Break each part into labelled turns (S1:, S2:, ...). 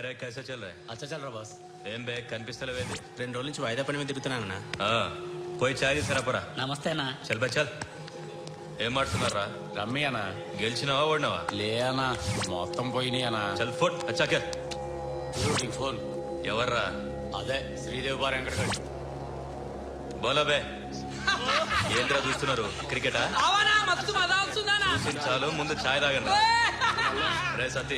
S1: రే కైసా చల్ రా?
S2: అచ్చా చల్ రా బాస్.
S1: ఏం బే కనిపిస్తలేవేంది?
S2: 2 రోజుల నుంచి వాయిదా పని మీద తిరుగుతున్నానన్నా.
S1: పోయి చాయ్ తీసుకురాపోరా.
S2: నమస్తే అన్నా.
S1: చల్ బా చల్. ఏం మాడుతున్నారా?
S2: రమ్మి అన్నా.
S1: గెలిచినావా ఓడినావా?
S2: లే అన్నా, మొత్తం పోయినాయి అన్నా.
S1: చల్ ఫోన్ అచ్చాకే
S2: ఫోన్
S1: ఎవర్రా?
S2: అదే శ్రీదేవి బార్ వెంకటగడ్.
S1: బోలా బే. ఏంద్రా చూస్తున్నారు? క్రికెటా? చాలు ముందు ఛాయ్ తాగండి. రే సతీ,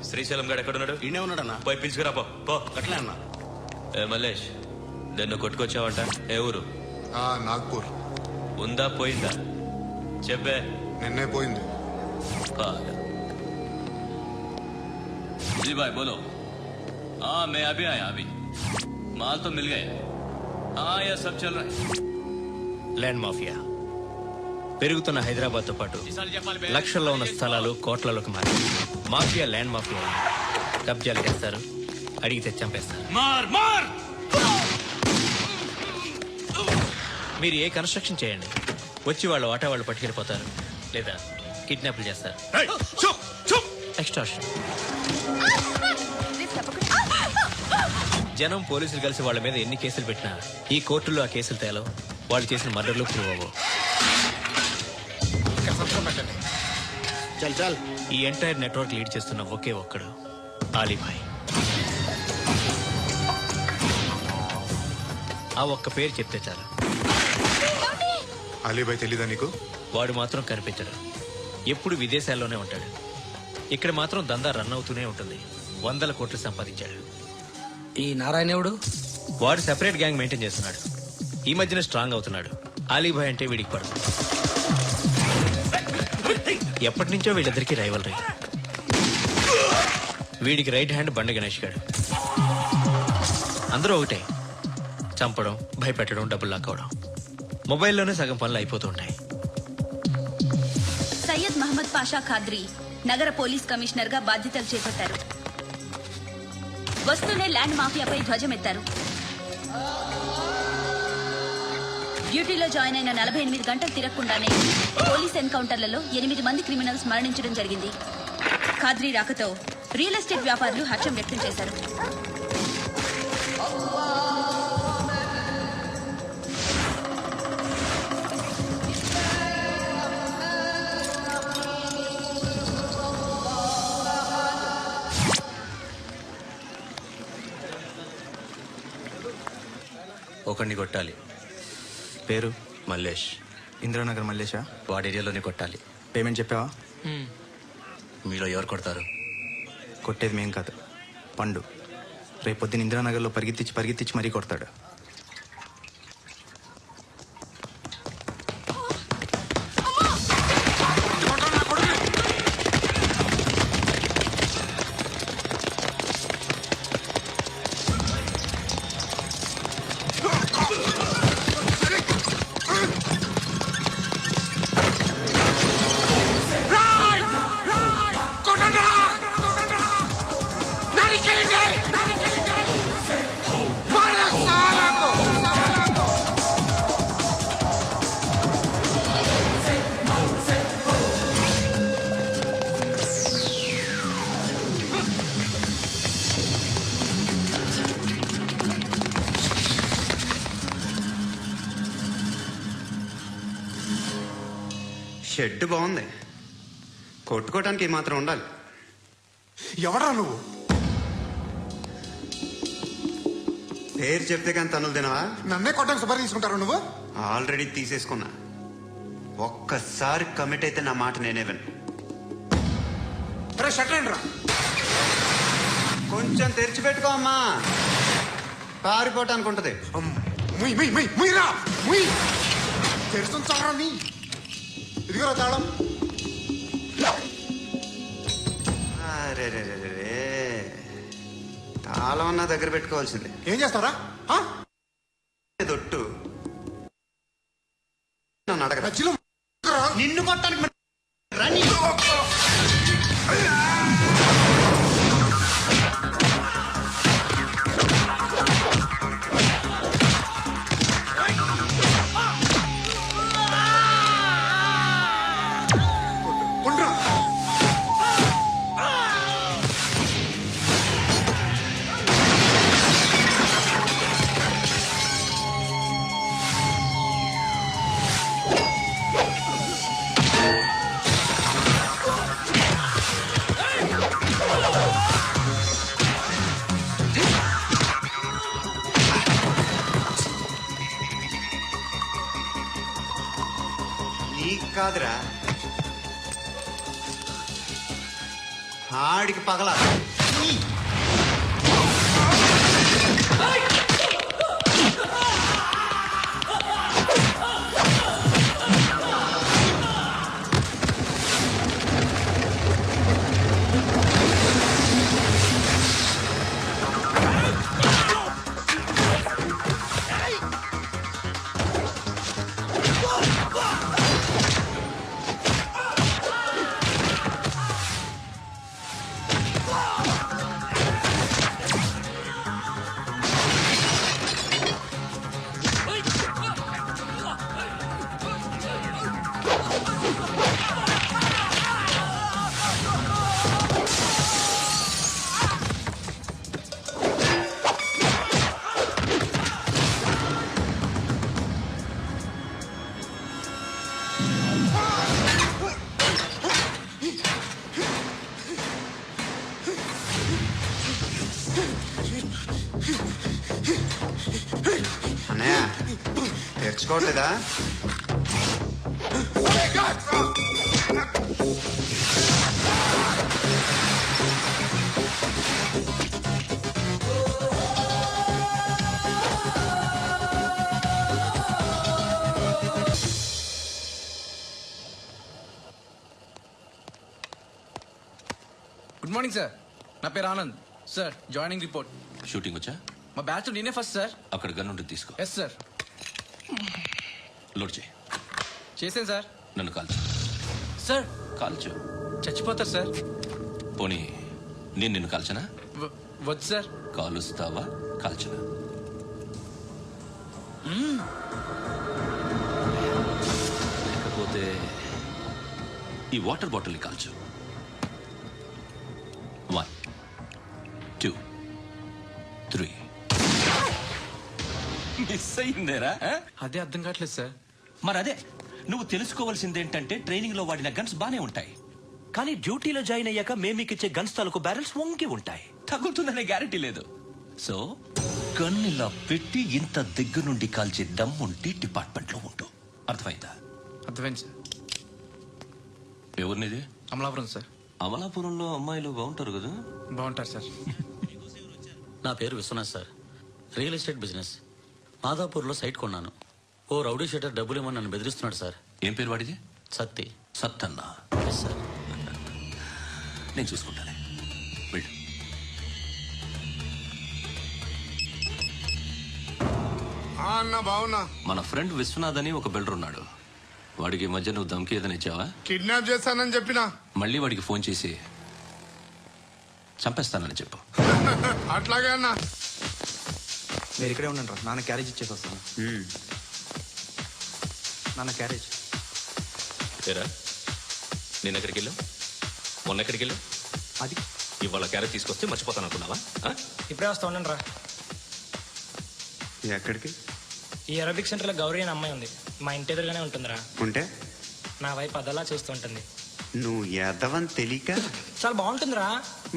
S1: శ్రీశైలం గడు ఎక్కడున్నాడు?
S2: ఈయనే ఉన్నాడన్నా.
S1: పోయి పిలుచుకురా పో.
S2: అట్లే అన్నా.
S1: ఏ మల్లేష్, నిన్ను కొట్టుకొచ్చావంట? ఏ ఊరు?
S3: నాగ్పూర్.
S1: ఉందా పోయిందా చెప్పే.
S3: నిన్నే పోయింది.
S1: जी भाई बोलो. हाँ मैं अभी आया अभी. माल तो मिल गया. हाँ यह सब चल रहा है.
S4: ల్యాండ్ మాఫియా పెరుగుతున్న హైదరాబాద్ తో పాటు లక్షల్లో ఉన్న స్థలాలు కోట్లలోకి మారి మాఫియా ల్యాండ్ మాఫియా కబ్జాలు చేస్తారు, అడిగితే చంపేస్తారు. మీరు ఏ కన్స్ట్రక్షన్ చేయండి, వచ్చి వాళ్ళ వాటా వాళ్ళు పట్టుకెళ్ళిపోతారు, లేదా కిడ్నాప్లు చేస్తారు. ఎక్స్ట్రాషన్. జనం పోలీసులు కలిసి వాళ్ళ మీద ఎన్ని కేసులు పెట్టినా ఈ కోర్టుల్లో ఆ కేసులు తేలవు. వాళ్ళు చేసిన మర్డర్లు ప్రూవ్ అవ్వవు.
S2: చల్ చల్.
S4: ఈ ఎంటైర్ నెట్వర్క్ లీడ్ చేస్తున్న ఒకే ఒక్కడు ఆలీభాయ్. ఆ ఒక్క పేరు చెప్తే చాలు.
S3: అలీభాయ్ తెలీదా నీకు?
S4: వాడు మాత్రం కనిపించడు, ఎప్పుడు విదేశాల్లోనే ఉంటాడు. ఇక్కడ మాత్రం దందా రన్ అవుతూనే ఉంటుంది. 100 కోట్లు సంపాదించాడు.
S2: ఈ నారాయణవుడు
S4: వాడు సెపరేట్ గ్యాంగ్ మెయింటైన్ చేస్తున్నాడు. ఈ మధ్యన స్ట్రాంగ్ అవుతున్నాడు. ఆలీభాయ్ అంటే వీడికి పడదు. ఎప్పటి నుంచో వీళ్ళిద్దరికీ రైవల్రీ. వీడికి రైట్ హ్యాండ్ బండ గణేష్ గాడు. అందరూ ఒకటే, చంపడం, భయపెట్టడం, డబ్బులు లాక్కోవడం. మొబైల్లోనే సగం పనులు అయిపోతూ ఉంటాయి.
S5: సయ్యద్ మహమ్మద్ పాషా ఖాద్రీ నగర పోలీస్ కమిషనర్ గా బాధ్యతలు చేపట్టారు. వస్తూనే ల్యాండ్ మాఫియాపై ధ్వజమెత్తారు. డ్యూటీలో జాయిన్ అయిన 48 గంటలు తిరగకుండానే పోలీస్ ఎన్కౌంటర్లలో 8 మంది క్రిమినల్స్ మరణించడం జరిగింది. ఖాద్రీ రాకతో రియల్ ఎస్టేట్ వ్యాపారులు హర్షం వ్యక్తం చేశారు.
S1: ఒకడిని కొట్టాలి.
S6: పేరు
S1: మల్లేష్.
S6: ఇందిరానగర్ మల్లేషా?
S1: వాడి ఏరియాలోనే కొట్టాలి.
S6: పేమెంట్ చెప్పావా?
S1: మీలో ఎవరు కొడతారు?
S6: కొట్టేది మేం కాదు, పండు. రేపొద్దున ఇందిరానగర్లో పరిగెత్తించి మరీ కొడతాడు.
S7: షెడ్ బాగుంది, కొట్టుకోవడానికి మాత్రం ఉండాలి.
S3: ఎవడా నువ్వు?
S7: పేరు చెప్తే కానీ తనులు తినవా?
S3: నన్నే కొట్టడానికి సుపారీ తీసుకుంటారు నువ్వు?
S7: ఆల్రెడీ తీసేసుకున్నా. ఒక్కసారి కమిట్ అయితే నా మాట నేనే విను.
S3: షట్లేండి రా.
S7: కొంచెం తెరిచిపెట్టుకో అమ్మా, పారిపోవటానికి ఉంటది.
S3: తెరుస్తుంచారా నీ? ఇదిగో తాళం.
S7: అరే తాళం అన్నా దగ్గర పెట్టుకోవాల్సిందే.
S3: ఏం చేస్తారా?
S7: దొట్టు నన్ను అడగరా? నిన్ను కొట్టానికి నీకు కాదురా, ఆడికి పగలా. అన్నయ్య తెరుచుకోవట్లేదా?
S8: గుడ్ మార్నింగ్ సార్, నా పేరు Anand sir. Joining report.
S1: Shooting వచ్చా?
S8: మా బ్యాచ్ నేనే ఫస్ట్ సార్.
S1: అక్కడ గన్ ఉంటుంది, తీసుకో.
S8: Yes sir.
S1: లోడ్ చేయి.
S8: చేసాను సార్.
S1: నన్ను కాల్చు.
S8: సార్
S1: కాల్చు.
S8: చచ్చిపోతారు సార్.
S1: పోనీ నేను నిన్ను కాల్చనా?
S8: వద్దు సార్.
S1: కాలుస్తావా కాల్చనా? లేకపోతే ఈ వాటర్ బాటిల్ని కాల్చు. 1 2 3. మిస్ అయిందేరా?
S8: అదే అర్థం కావట్లేదు సార్.
S1: మరి అదే నువ్వు తెలుసుకోవాల్సింది ఏంటంటే ట్రైనింగ్ లో వాడిన గన్స్ బానే ఉంటాయి, కానీ డ్యూటీలో జాయిన్ అయ్యాక మేము మీకు ఇచ్చే గన్స్ తాలూకు బ్యారెల్స్ వంగి ఉంటాయి, తగులుతుందనే గ్యారెంటీ లేదు. సో గన్ ఇలా పెట్టి ఇంత దగ్గర నుండి కాల్చే దమ్ముంటి డిపార్ట్మెంట్ లో ఉంటూ. అర్థమైందా?
S8: అర్థమైంది సార్.
S1: ఎవరినిది?
S8: అమలాపురం సార్.
S1: అమలాపురంలో అమ్మాయిలు బాగుంటారు కదా?
S8: బాగుంటారు సార్.
S2: నా పేరు Vishwanath sir. Real estate business. మాదాపూర్లో సైట్ కొన్నాను. ఓ రౌడీ షీటర్ డబ్బులు ఇవ్వమని నన్ను బెదిరిస్తున్నాడు సార్.
S1: ఏం పేరు వాడిది?
S2: సత్తి.
S1: సత్తన్నా?
S2: Yes sir.
S1: నేను చూసుకుంటానే, వెళ్ళు.
S3: అన్న బావున్నా.
S1: మన ఫ్రెండ్ విశ్వనాథ్ అని ఒక బిల్డర్ ఉన్నాడు. వాడికి ఈ మధ్య నువ్వు దమ్కి ఏదైనా ఇచ్చావా?
S3: కిడ్నాప్ చేస్తానని చెప్పినా.
S1: మళ్ళీ వాడికి ఫోన్ చేసి చంపేస్తానని చెప్పు.
S3: అట్లాగే అన్న.
S6: మీరు ఇక్కడే ఉండండి రా, నాన్న క్యారేజ్ ఇచ్చేసి వస్తాను. నాన్న క్యారేజ్.
S4: ఏరా, నేను ఎక్కడికి వెళ్ళావు? మొన్న ఎక్కడికి వెళ్ళావు?
S6: అది
S4: ఇవాళ క్యారెట్ తీసుకొస్తే మర్చిపోతాను అనుకున్నావా?
S9: ఇప్పుడే వస్తా ఉండండి రా.
S7: ఎక్కడికి?
S9: ఈ అరబిక్ సెంటర్లో గౌరీ అనే అమ్మాయి ఉంది. మా ఇంటి ఎదురుగానే ఉంటుందిరా.
S7: ఉంటే
S9: నా వైపు అదలా చూస్తూ ఉంటుంది.
S7: నువ్వు ఎదవని తెలియక
S9: చాలా బాగుంటుందిరా.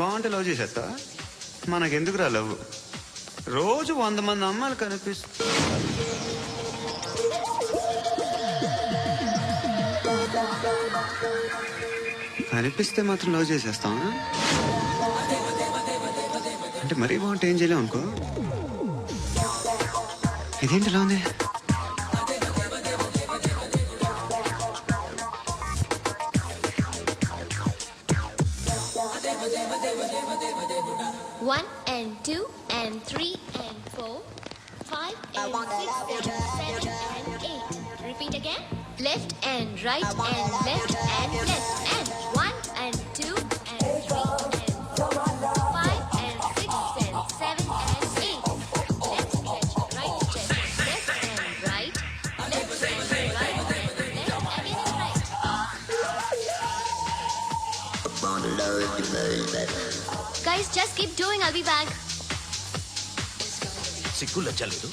S7: బాగుంటే లవ్ చేసేస్తావా? మనకెందుకురా లవ్? రోజు 100 మంది అమ్మాయిలు కనిపిస్తే మాత్రం లవ్ చేసేస్తావా? అంటే మరీ బాగుంటే ఏం చేయలేవు అనుకో. ఇదేంటి ఇలా ఉంది?
S10: One and 2 and 3 and 4, 5 and 6 and 7 and 8. Repeat again. Left and right and left and left and 1 and 2 and 3 and 4, 5 and 6 and 7 and 8. Left stretch, right stretch, left and right, left stretch, right and left again and right. Guys, just keep doing. I'll be back.
S4: సిగ్గు లజ్జ లేదు,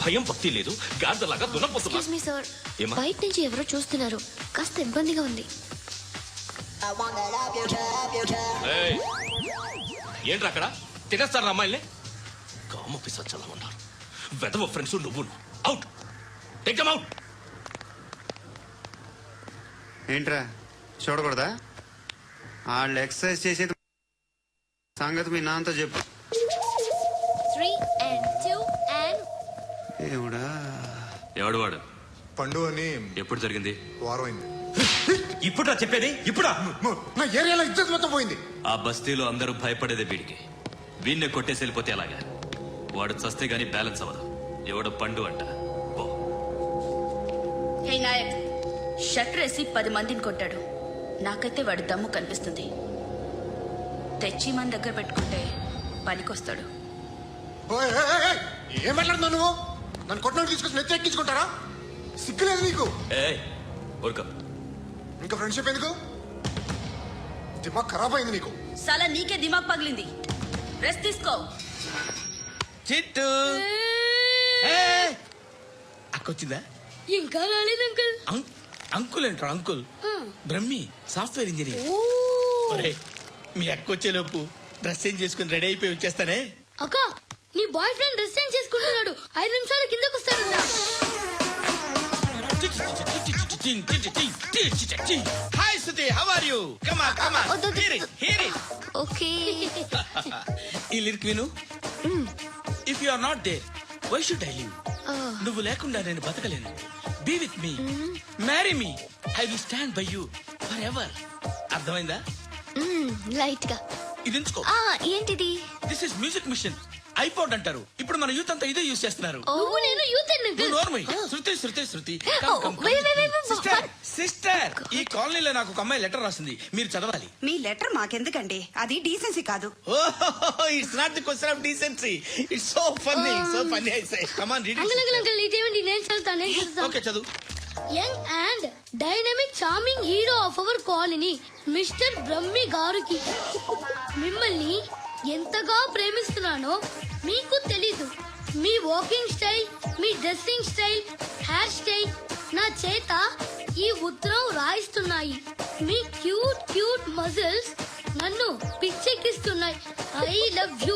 S4: భయం భక్తి లేదు, గాడిదలాగా దున్నపోతున్నా.
S10: Excuse me, sir.
S4: ఏమా?
S10: బయట నుంచి ఎవరో చూస్తున్నారు. కాస్త ఇబ్బందిగా ఉంది.
S4: ఏయ్, ఏంట్రా అక్కడ తినేస్తారు అమ్మాయిల్ని? కామ పిసచ్చలా ఉన్నారు. వెదవ ఫ్రెండ్స్ నువ్వు. Out, take them out.
S7: ఏంట్రా చూడకూడదా? వాళ్ళు ఎక్సర్సైజ్ చేసేది సంగతి మీ నాన్నతో చెప్పు.
S10: 3 and 2 and
S7: దేవుడా,
S2: ఎవడు వాడు?
S3: పండు అని
S2: ఎప్పుడు జరిగింది?
S3: వారం అయింది.
S1: ఇప్పుడా చెప్పేది? ఇప్పుడా?
S3: నా ఏరియాలో ఇజ్జత్ మొత్తం పోయింది.
S2: ఆ బస్తీలో అందరూ భయపడేదే వీడికి. వీణ్ణే కొట్టేసి వెళ్ళిపోతే అలాగా? వాడు చస్తే గానీ బ్యాలెన్స్ అవ్వదు. ఎవడో పండు అంట. పో.
S5: హే నాయక్, షట్టర్ వేసి 10 మందిని కొట్టాడు. నాకైతే వాడి దమ్ము కనిపిస్తుంది. తెచ్చి మన దగ్గర పెట్టుకుంటే పనికొస్తాడు.
S3: ఓయ్, ఏయ్, ఏయ్, ఏయ్, ఏం మాట్లాడుతున్నావు నువ్వు? నన్ను కొట్టడానికి తీసుకొచ్చి నెత్తి ఎక్కించుకుంటారా? సిగ్గులేదు నీకు?
S2: ఏయ్, ఊరుకో.
S3: ఇంకా ఫ్రెండ్షిప్ ఎందుకు? దిమాగ్ ఖరాబ్ అయింది నీకు.
S5: సాలా నీకే దిమాగ్ పగిలింది. రెస్ట్ తీసుకో.
S4: చిట్టు అక్కొచ్చిందా?
S10: ఇంకా రాలేదు అంకుల్.
S4: అంకుల్ అంటారు. Uncle Brahmi software engineer. ఒరేయ్, మీ అక్కొచ్చేలోపు డ్రెస్ చేంజ్ చేసుకుని రెడీ అయిపోయి వచ్చేస్తానే.
S10: అక్క, నీ బాయ్ ఫ్రెండ్ డ్రెస్ చేంజ్ చేసుకుంటున్నాడు. 5 నిమిషాలు కిందకు వస్తాడంట.
S4: Hi Suthi, how are you? Come on, come on. Hear it.
S10: Okay.
S4: ఈ లిరిక్ విను. If you are not there, why should I live? నువ్వు లేకుండా నేను బతకలేను. Be with me, marry me, I will stand by you forever. అర్థమైందా?
S10: Light గా.
S4: ఇది ఉంచుకో.
S10: ఏంటిది?
S4: This is music machine. IPod అంటారు. ఇప్పుడు మన యూత్ అంతా ఇదే యూజ్ చేస్తున్నారు.
S10: నువ్వు నేను యూత్
S4: నువ్వు నోర్మై. శృతి, శృతి, శృతి.
S10: సిస్టర్.
S4: సిస్టర్, ఈ కాలనీలో నాకు ఒక అమ్మాయి లెటర్ రాసింది. మీరు చదవాలి.
S11: మీ లెటర్ మాకెందుకండి? అది డీసెన్సీ కాదు.
S4: It's not the question of decency. It's so funny, so funny. I say come on, read it.
S10: Uncle ఇదేమండి? నేను చదువుతాను.
S4: ఓకే, చదువు.
S10: Young and dynamic charming hero of our colony mister Brahmi గారికి మిమ్మల్ని ఎంతగా ప్రేమిస్తున్నానో మీకు తెలీదు. మీ వాకింగ్ స్టైల్, మీ డ్రెస్సింగ్ స్టైల్, హెయిర్ స్టైల్ నా చేత ఈ ఉత్తరం రాయిస్తున్నాయి. మీ క్యూట్ క్యూట్ మజిల్స్ నన్ను పిచ్చెక్కిస్తున్నాయి. I love you.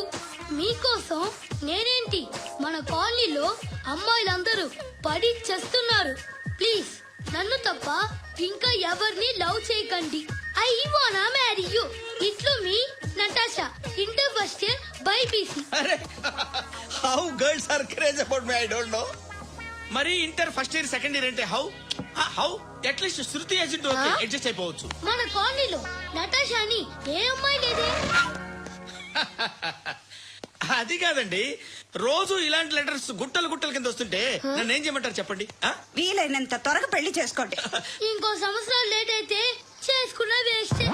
S10: మీకోసం నేనేంటి, మన కాలనీలో అమ్మాయిలందరూ పడి చేస్తున్నారు. ప్లీజ్ నన్ను తప్ప ఇంకా ఎవరిని లవ్ చేయకండి. ఐ వానా మ్యారీ యూ. ఇట్లు మీ Natasha, inter first year BiPC.
S4: అరే, how girls are craze about me, I don't know. మరి inter first year second year అంటే how? How at least Shruti agent okay, adjust అయిపోవచ్చు.
S10: మన కాలనీలో నటాషాని ఏ అమ్మాయి లేదే.
S4: అది కాదండి, రోజు ఇలాంటి లెటర్స్ గుట్టలు గుట్టల కింద వస్తుంటే నన్ను ఏం చేయమంటారు చెప్పండి?
S11: వీలైనంత త్వరగా పెళ్లి చేసుకోండి.
S10: ఇంకో సంవత్సరాలు లేట్ అయితే చేసుకున్న వేస్ట్.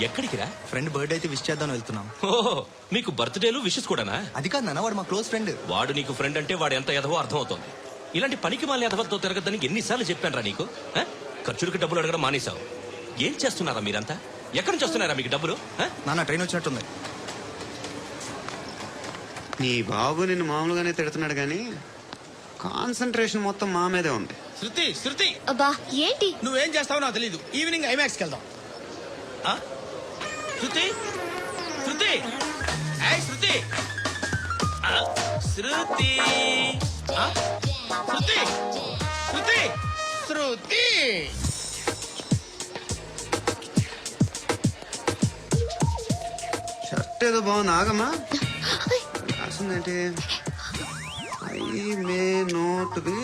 S1: ఎక్కడికి రా?
S6: ఫ్రెండ్ బర్త్డే అయితే విష్ చేద్దాం వెళ్తున్నాం.
S1: ఓహో, మీకు బర్త్డేలు విషెస్ కూడానా?
S6: అది కాదు నాన్న, వాడు మా క్లోజ్ ఫ్రెండ్.
S1: వాడు నీకు ఫ్రెండ్ అంటే వాడు ఎంత ఎదవో అర్థమవుతోంది. ఇలాంటి పనికి మాలి ఎదవతో తిరగద్దని ఎన్నిసార్లు చెప్పాను రా నీకు? ఖర్చులకు డబ్బులు అడగడం మానేశావు. ఏం చేస్తున్నారా మీరంతా? ఎక్కడి నుంచి వస్తున్నారా మీకు డబ్బులు?
S6: నాన్న ట్రైన్ వచ్చినట్టుంది.
S7: నీ బాబు నిన్ను మామూలుగానే తిడుతున్నాడు కానీ కాన్సన్ట్రేషన్ మొత్తం మా మీదే ఉంది.
S4: శృతి, శృతి,
S10: అబ్బా ఏంటి?
S4: నువ్వేం చేస్తావో నాకు తెలీదు. ఈవినింగ్ ఐమాక్స్కి వెళ్దాం. శృతి, శృతి, ఏయ్ శృతి, శృతి, శృతి, శృతి, శృతి.
S7: షర్ట్ ఏదో బాగుంది, ఆగమ్మా. రాసిందేంటి? I may not B.